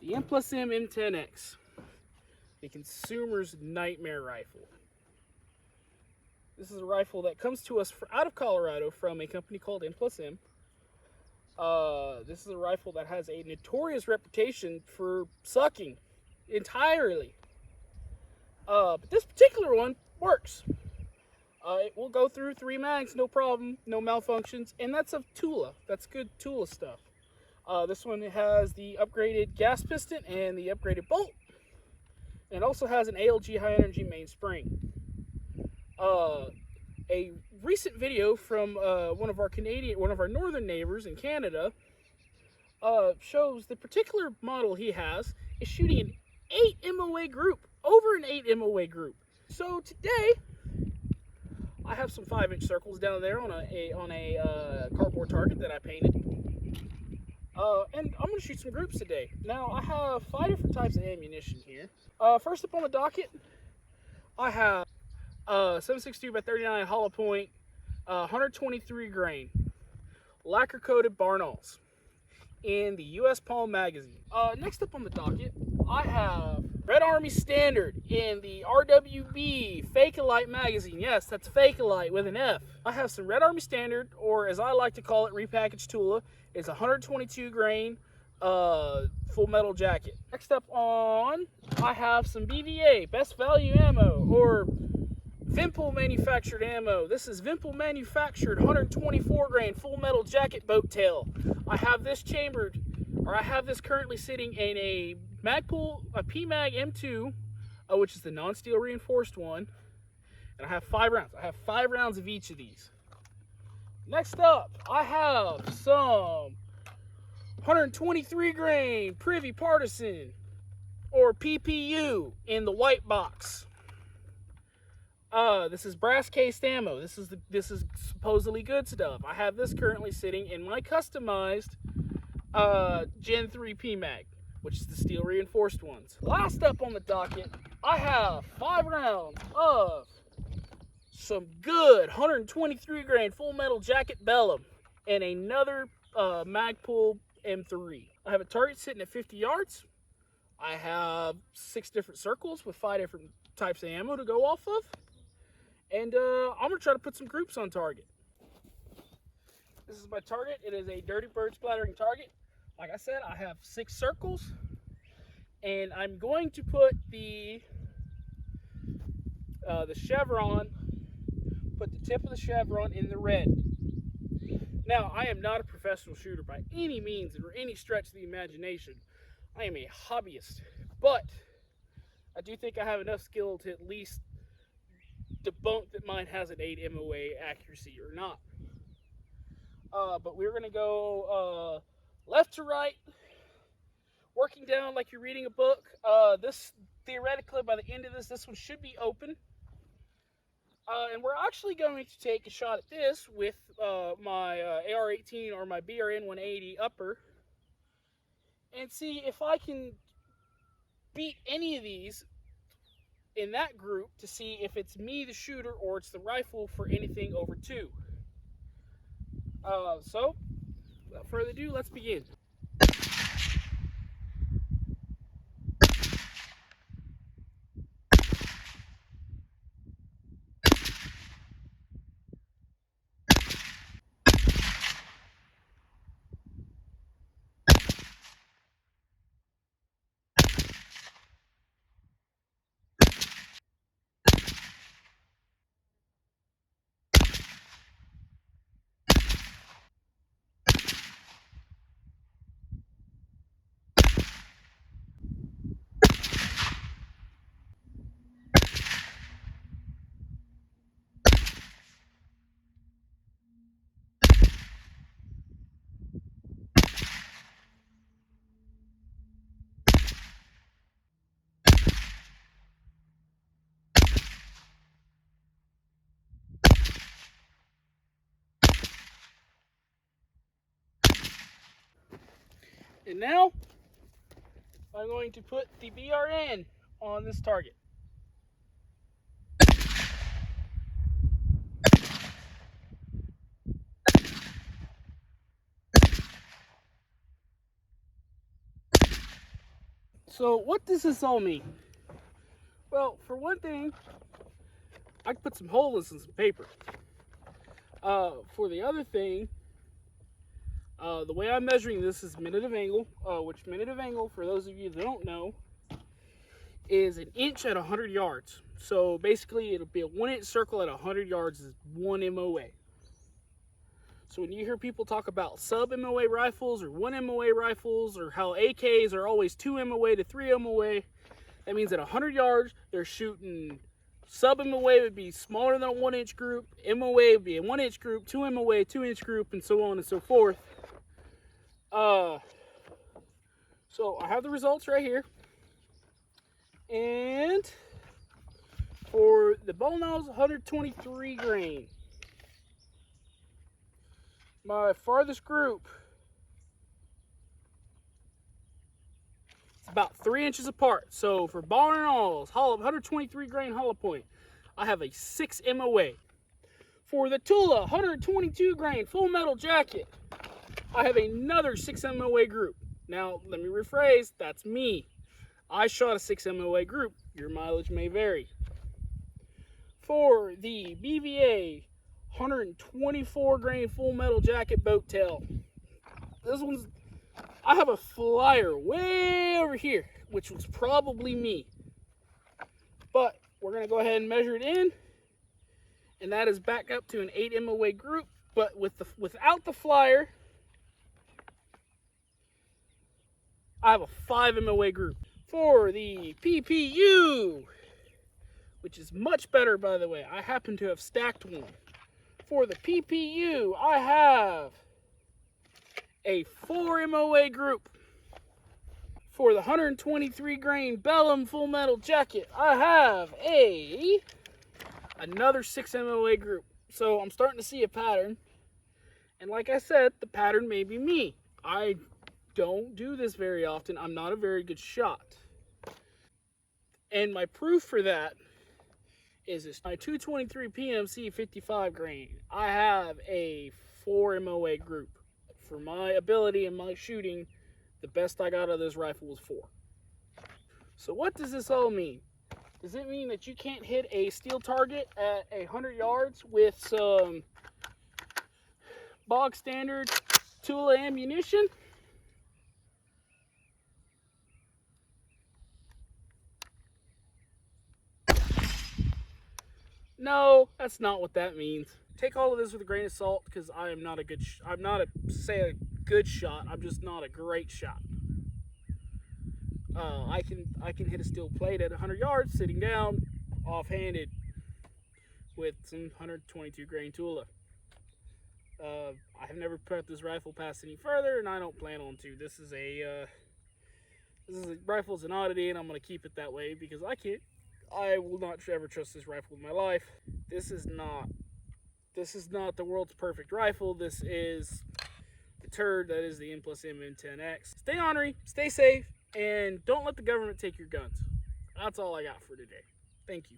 The M+M M10X, the consumer's nightmare rifle. This is a rifle that comes to us out of Colorado from a company called M+M. This is a rifle that has a notorious reputation for sucking entirely. But this particular one works. It will go through 3 mags, no problem, no malfunctions, and that's of Tula. That's good Tula stuff. This one has the upgraded gas piston and the upgraded bolt. And it also has an ALG high energy mainspring. A recent video from one of our northern neighbors in Canada shows the particular model he has is shooting an 8 MOA group, over an 8 MOA group. So today, I have some 5-inch circles down there on a cardboard target that I painted. And I'm going to shoot some groups today. Now, I have 5 different types of ammunition here. First up on the docket, I have 7.62 by 39 hollow point, 123 grain, lacquer coated Barnalls in the US Palm magazine. Next up on the docket, I have Red Army Standard in the RWB Fake-A-Lite magazine. Yes, that's Fake-A-Lite with an F. I have some Red Army Standard, or as I like to call it, repackaged Tula. It's 122 grain full metal jacket. Next up on, I have some BVA, Best Value Ammo, or Vimple manufactured ammo. This is Vimple manufactured 124 grain full metal jacket boat tail. I have this chambered, or I have this currently sitting in a Magpul, a PMag M2, which is the non-steel reinforced one. And I have 5 rounds. I have 5 rounds of each of these. Next up, I have some 123 grain Privy Partisan, or PPU, in the white box. This is brass cased ammo. This is supposedly good stuff. I have this currently sitting in my customized Gen 3 PMag, which is the steel reinforced ones. Last up on the docket, I have 5 rounds of some good 123 grain full metal jacket Bellum and another Magpul M3. I have a target sitting at 50 yards. I have 6 different circles with 5 different types of ammo to go off of. And I'm going to try to put some groups on target. This is my target. It is a Dirty Bird splattering target. Like I said, I have 6 circles. And I'm going to put the chevron, put the tip of the chevron in the red. Now, I am not a professional shooter by any means or any stretch of the imagination. I am a hobbyist. But I do think I have enough skill to at least debunk that mine has an 8 MOA accuracy or not. But we're going to go left to right, working down like you're reading a book. This, theoretically, by the end of this one should be open. And we're actually going to take a shot at this with my AR-18 or my BRN 180 upper and see if I can beat any of these in that group to see if it's me, the shooter, or it's the rifle for anything over 2. So, without further ado, let's begin. And now, I'm going to put the BRN on this target. So what does this all mean? Well, for one thing, I can put some holes in some paper. For the other thing, the way I'm measuring this is minute of angle, which minute of angle, for those of you that don't know, is an inch at 100 yards. So basically, it'll be a 1 inch circle at 100 yards is 1 MOA. So when you hear people talk about sub MOA rifles or 1 MOA rifles, or how AKs are always 2 MOA to 3 MOA, that means at 100 yards, they're shooting sub MOA would be smaller than a 1 inch group, MOA would be a 1 inch group, 2 MOA, 2 inch group, and so on and so forth. So I have the results right here. And for the ball nose, 123 grain. My farthest group, it's about 3 inches apart. So for ball and alls, 123 grain hollow point, I have a 6 MOA. For the Tula 122 grain full metal jacket, I have another 6 MOA group. Now, let me rephrase, that's me. I shot a 6 MOA group. Your mileage may vary. For the BVA 124 grain full metal jacket boat tail, this one's, I have a flyer way over here, which was probably me. But we're going to go ahead and measure it in. And that is back up to an 8 MOA group. But without the flyer, I have a 5 MOA group. For the PPU, which is much better, by the way, I happen to have stacked one. For the PPU, I have a 4 MOA group. For the 123 grain Bellum full metal jacket, I have another 6 MOA group. So I'm starting to see a pattern. And like I said, the pattern may be me. I don't do this very often. I'm not a very good shot. And my proof for that is this. My 223 PMC 55 grain. I have a 4 MOA group. For my ability and my shooting, the best I got out of this rifle was 4. So what does this all mean? Does it mean that you can't hit a steel target at 100 yards with some bog standard Tula ammunition? No, that's not what that means. Take all of this with a grain of salt, because I am not a good, I'm not a good shot. I'm just not a great shot. I can hit a steel plate at 100 yards sitting down, offhanded, with some 122 grain Tula. I have never put this rifle past any further, and I don't plan on to. This is a rifle's an oddity, and I'm gonna keep it that way because I will not ever trust this rifle in my life. This is not the world's perfect rifle. This is the turd that is the M M10X. Stay ornery, stay safe, and don't let the government take your guns. That's all I got for today. Thank you.